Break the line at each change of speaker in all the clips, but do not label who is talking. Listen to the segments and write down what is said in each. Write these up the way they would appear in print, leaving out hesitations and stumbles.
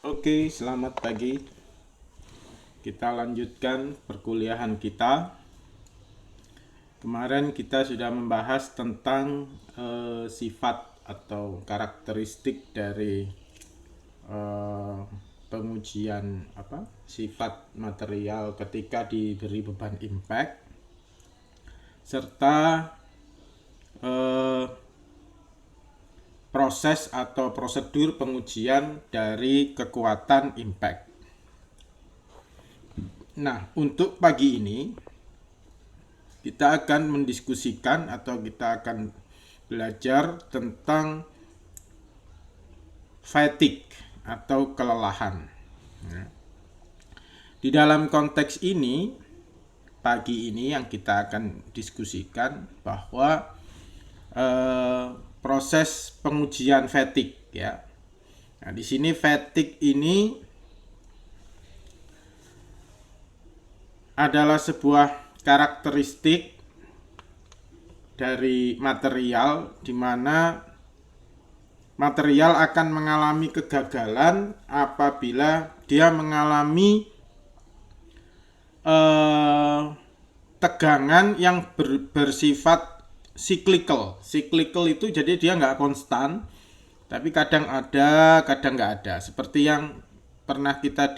Oke, selamat pagi. Kita lanjutkan perkuliahan kita. Kemarin kita sudah membahas tentang sifat atau karakteristik dari eh, pengujian sifat material ketika diberi beban impact, serta eh, proses atau prosedur pengujian dari kekuatan impact. Nah, untuk pagi ini kita akan mendiskusikan atau kita akan belajar tentang fatigue atau kelelahan. Di dalam konteks ini, pagi ini yang kita akan diskusikan bahwa proses pengujian fatigue ya. Nah, di sini fatigue ini adalah sebuah karakteristik dari material di mana material akan mengalami kegagalan apabila dia mengalami tegangan yang bersifat cyclical. Cyclical itu jadi dia nggak konstan, tapi kadang ada, kadang nggak ada. Seperti yang pernah kita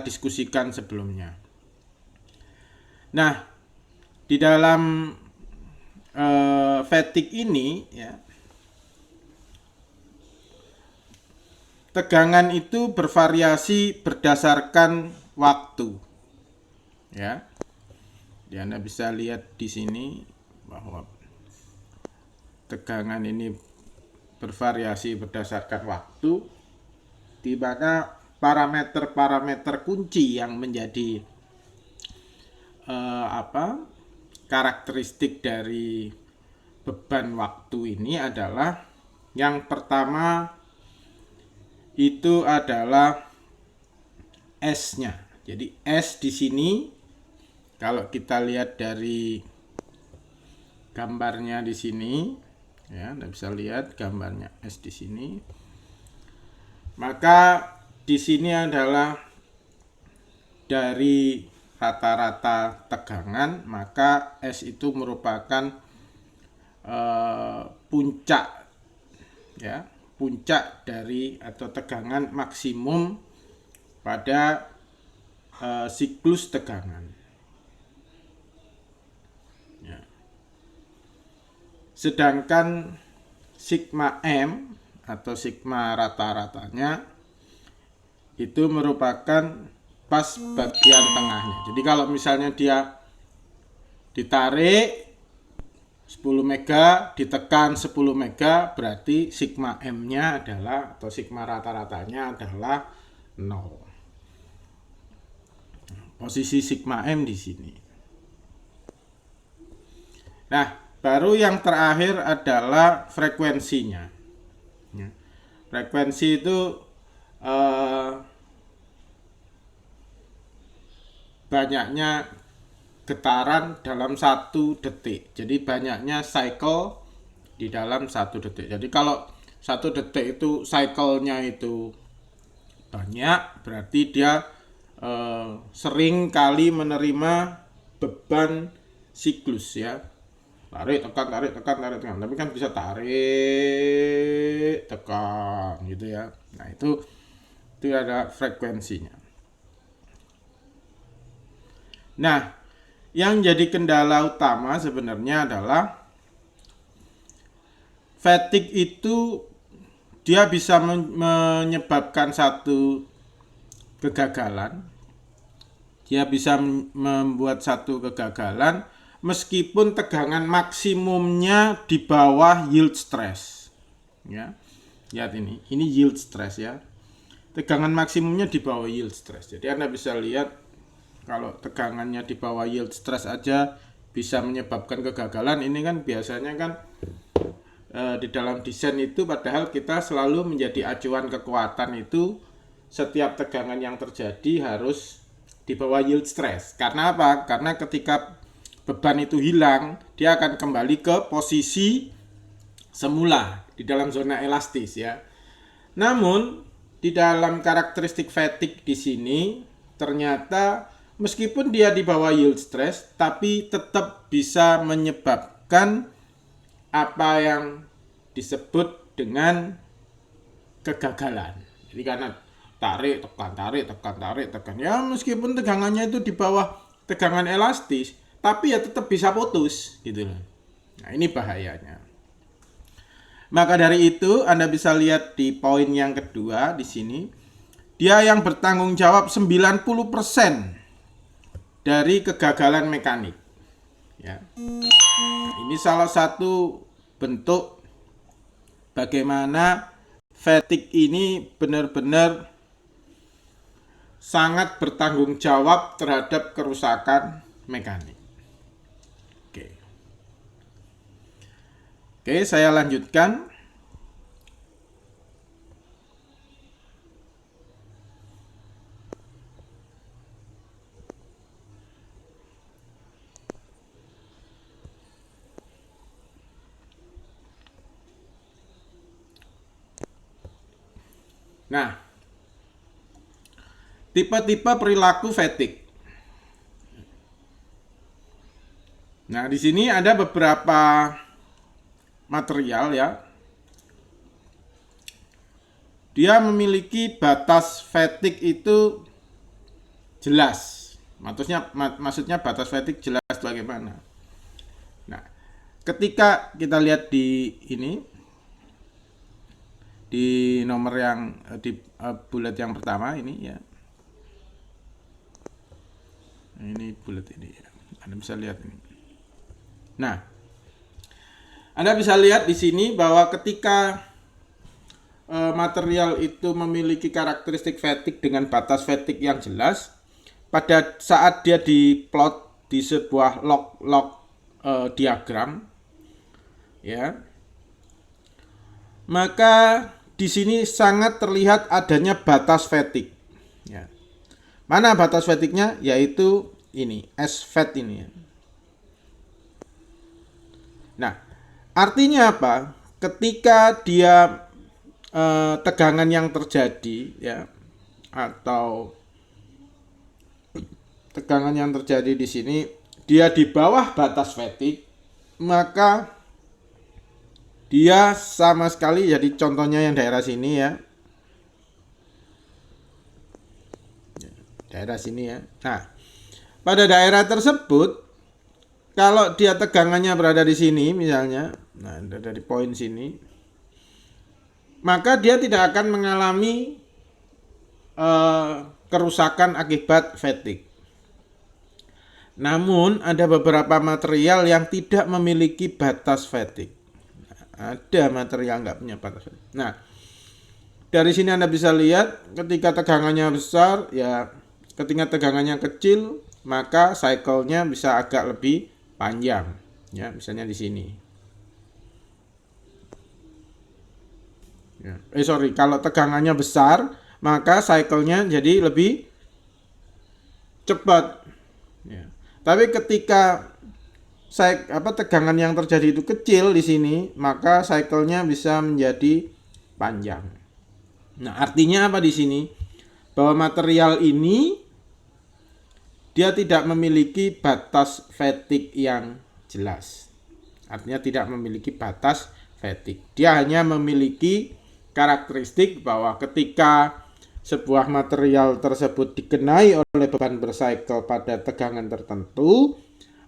diskusikan sebelumnya. Nah, di dalam fatigue ini ya, tegangan itu bervariasi berdasarkan waktu. Ya. Jadi Anda bisa lihat di sini bahwa tegangan ini bervariasi berdasarkan waktu, di mana parameter-parameter kunci yang menjadi karakteristik dari beban waktu ini adalah yang pertama itu adalah S-nya. Jadi S di sini kalau kita lihat dari gambarnya di sini ya, Anda bisa lihat gambarnya S di sini. Maka di sini adalah dari rata-rata tegangan, maka S itu merupakan puncak ya, puncak dari atau tegangan maksimum pada siklus tegangan. Ya. Sedangkan sigma M atau sigma rata-ratanya itu merupakan pas bagian tengahnya. Jadi kalau misalnya dia ditarik 10 mega, ditekan 10 mega, berarti sigma M-nya adalah atau sigma rata-ratanya adalah 0. Posisi sigma M di sini. Nah, baru yang terakhir adalah frekuensinya. Frekuensi itu banyaknya getaran dalam 1 detik. Jadi banyaknya cycle di dalam 1 detik. Jadi kalau 1 detik itu cycle-nya itu banyak, berarti dia sering kali menerima beban siklus ya. Tarik, tekan, tarik, tekan, tarik, tekan. Tapi kan bisa tarik, tekan gitu ya. Nah, itu ada frekuensinya. Nah, yang jadi kendala utama sebenarnya adalah fatigue itu dia bisa menyebabkan satu kegagalan. Dia bisa membuat satu kegagalan meskipun tegangan maksimumnya di bawah yield stress. Ya. Lihat ini yield stress ya. Tegangan maksimumnya di bawah yield stress. Jadi Anda bisa lihat kalau tegangannya di bawah yield stress aja bisa menyebabkan kegagalan. Ini kan biasanya kan di dalam desain itu padahal kita selalu menjadi acuan kekuatan itu setiap tegangan yang terjadi harus di bawah yield stress. Karena apa? Karena ketika beban itu hilang, dia akan kembali ke posisi semula di dalam zona elastis ya. Namun di dalam karakteristik fatigue di sini ternyata meskipun dia di bawah yield stress, tapi tetap bisa menyebabkan apa yang disebut dengan kegagalan. Jadi karena tarik, tekan. Ya meskipun tegangannya itu di bawah tegangan elastis, tapi ya tetap bisa putus gitu loh. Nah, ini bahayanya. Maka dari itu Anda bisa lihat di poin yang kedua di sini, dia yang bertanggung jawab 90% dari kegagalan mekanik. Ya. Nah, ini salah satu bentuk bagaimana fatigue ini benar-benar sangat bertanggung jawab terhadap kerusakan mekanik. Oke, saya lanjutkan. Nah, tipe-tipe perilaku fatigue. Nah, di sini ada beberapa material ya. Dia memiliki batas fatigue itu jelas. Maksudnya batas fatigue jelas bagaimana. Nah, ketika kita lihat di ini, di nomor yang di bullet yang pertama ini ya. Ini bullet ini ya. Anda bisa lihat ini. Nah, Anda bisa lihat di sini bahwa ketika material itu memiliki karakteristik fatigue dengan batas fatigue yang jelas, pada saat dia diplot di sebuah log diagram, ya, maka di sini sangat terlihat adanya batas fatigue. Ya. Mana batas fatigue-nya? Yaitu ini, S-fat ini. Ya. Nah, artinya apa? Ketika dia tegangan yang terjadi ya, atau tegangan yang terjadi di sini dia di bawah batas fatigue, maka dia sama sekali, jadi contohnya yang daerah sini ya. Daerah sini ya. Nah, pada daerah tersebut kalau dia tegangannya berada di sini misalnya, nah dari poin sini, maka dia tidak akan mengalami kerusakan akibat fatigue. Namun ada beberapa material yang tidak memiliki batas fatigue. Ada material nggak punya batas fatigue. Nah, dari sini Anda bisa lihat ketika tegangannya besar, ya ketika tegangannya kecil, maka cycle-nya bisa agak lebih panjang, ya misalnya di sini. Ya. Kalau tegangannya besar, maka cycle-nya jadi lebih cepat. Ya. Tapi ketika tegangan yang terjadi itu kecil di sini, maka cycle-nya bisa menjadi panjang. Nah, artinya apa di sini? Bahwa material ini dia tidak memiliki batas fatigue yang jelas. Artinya tidak memiliki batas fatigue. Dia hanya memiliki karakteristik bahwa ketika sebuah material tersebut dikenai oleh beban bercycle pada tegangan tertentu,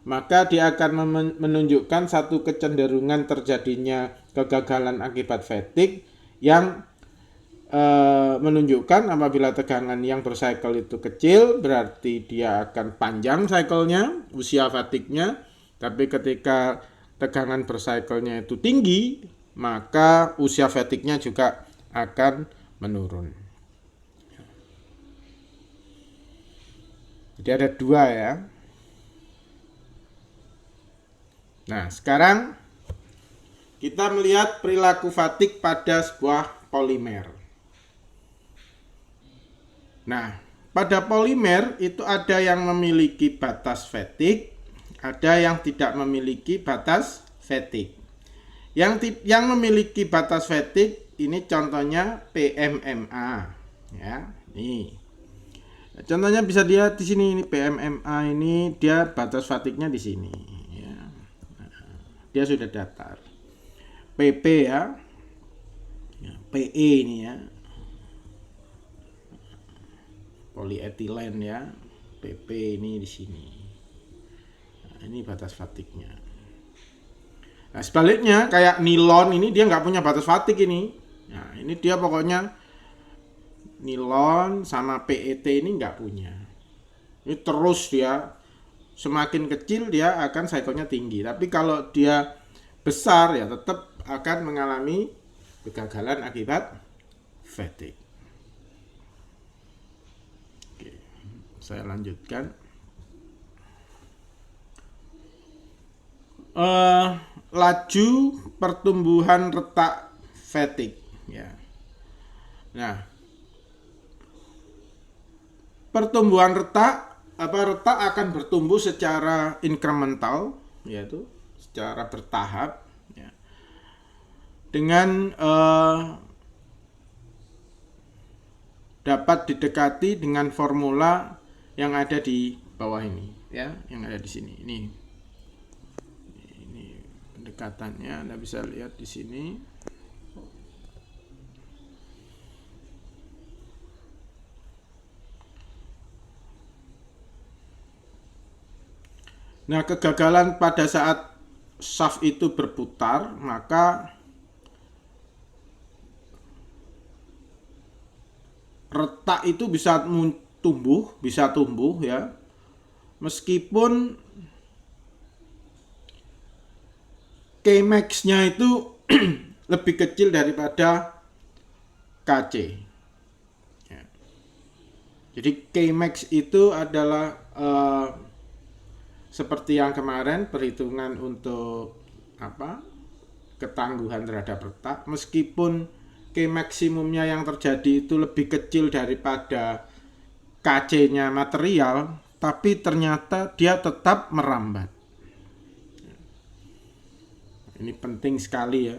maka dia akan menunjukkan satu kecenderungan terjadinya kegagalan akibat fatigue yang menunjukkan apabila tegangan yang bercycle itu kecil, berarti dia akan panjang cycle-nya, usia fatigue-nya. Tapi ketika tegangan bercycle-nya itu tinggi, maka usia fatigue-nya juga akan menurun. Jadi ada dua ya. Nah, sekarang kita melihat perilaku fatigue pada sebuah polimer. Nah, pada polimer itu ada yang memiliki batas fatigue, ada yang tidak memiliki batas fatigue. Yang memiliki batas fatigue ini contohnya PMMA. Ya, nih. Contohnya bisa dilihat di sini, ini PMMA ini dia batas fatiknya di sini. Ya. Dia sudah datar. PP ya, PE ini ya, polietilen ya, PP ini di sini. Nah, ini batas fatiknya. Nah, sebaliknya kayak nilon ini dia nggak punya batas fatik ini. Nah, ini dia pokoknya nilon sama PET ini nggak punya. Ini terus dia semakin kecil dia akan cycle-nya tinggi. Tapi kalau dia besar ya tetap akan mengalami kegagalan akibat fatigue. Oke, saya lanjutkan. Laju pertumbuhan retak fatigue ya. Nah, pertumbuhan retak akan bertumbuh secara incremental, yaitu secara bertahap ya. Dengan dapat didekati dengan formula yang ada di bawah ini ya, yang ada di sini. Ini pendekatannya Anda bisa lihat di sini. Nah, kegagalan pada saat shaft itu berputar, maka retak itu bisa tumbuh ya. Meskipun Kmax-nya itu lebih kecil daripada Kc. Ya. Jadi Kmax itu adalah seperti yang kemarin perhitungan untuk ketangguhan terhadap retak, meskipun K maksimumnya yang terjadi itu lebih kecil daripada Kc-nya material, tapi ternyata dia tetap merambat. Ini penting sekali ya.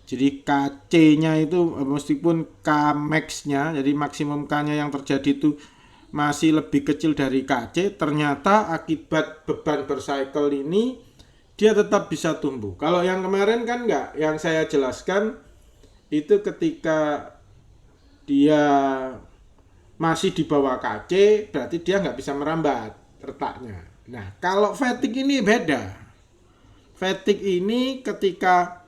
Jadi Kc-nya itu meskipun Kmax-nya, jadi maksimum K-nya yang terjadi itu masih lebih kecil dari Kc, ternyata akibat beban bercycle ini dia tetap bisa tumbuh. Kalau yang kemarin kan enggak, yang saya jelaskan itu ketika dia masih di bawah Kc, berarti dia nggak bisa merambat retaknya. Nah, kalau fatigue ini beda. Fatigue ini ketika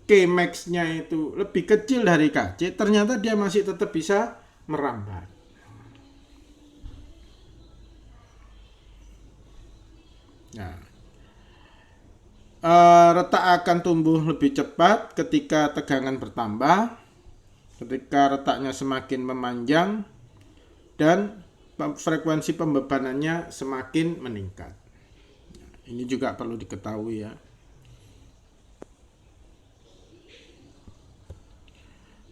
Kmax-nya itu lebih kecil dari Kc, ternyata dia masih tetap bisa merambat. Nah, retak akan tumbuh lebih cepat ketika tegangan bertambah, ketika retaknya semakin memanjang, dan frekuensi pembebanannya semakin meningkat. Ini juga perlu diketahui ya.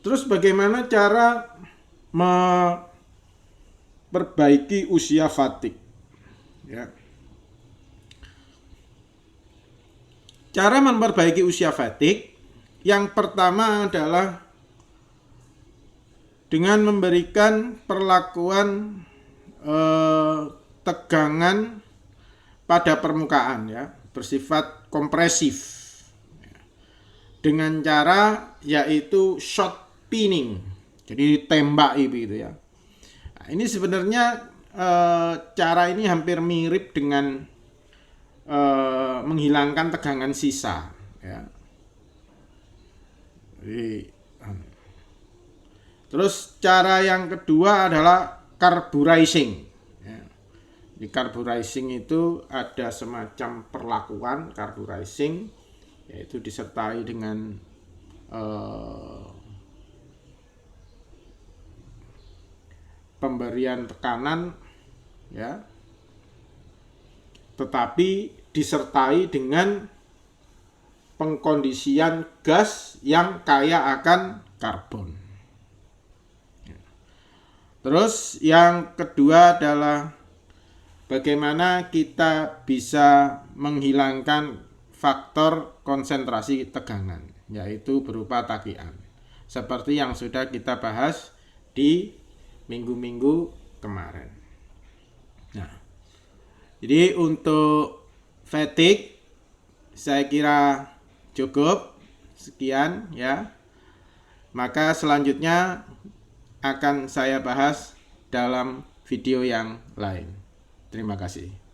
Terus bagaimana cara memperbaiki usia fatigue? Ya. Cara memperbaiki usia fatigue yang pertama adalah dengan memberikan perlakuan tegangan pada permukaan ya, bersifat kompresif dengan cara yaitu shot pinning, jadi tembak gitu ya. Nah, ini sebenarnya cara ini hampir mirip dengan menghilangkan tegangan sisa ya. Terus cara yang kedua adalah carburizing. Di carburizing itu ada semacam perlakuan carburizing, yaitu disertai dengan pemberian tekanan ya, tetapi disertai dengan pengkondisian gas yang kaya akan karbon. Terus yang kedua adalah bagaimana kita bisa menghilangkan faktor konsentrasi tegangan, yaitu berupa takian. Seperti yang sudah kita bahas di minggu-minggu kemarin. Nah, jadi untuk fatigue saya kira cukup sekian ya. Maka selanjutnya akan saya bahas dalam video yang lain. Terima kasih.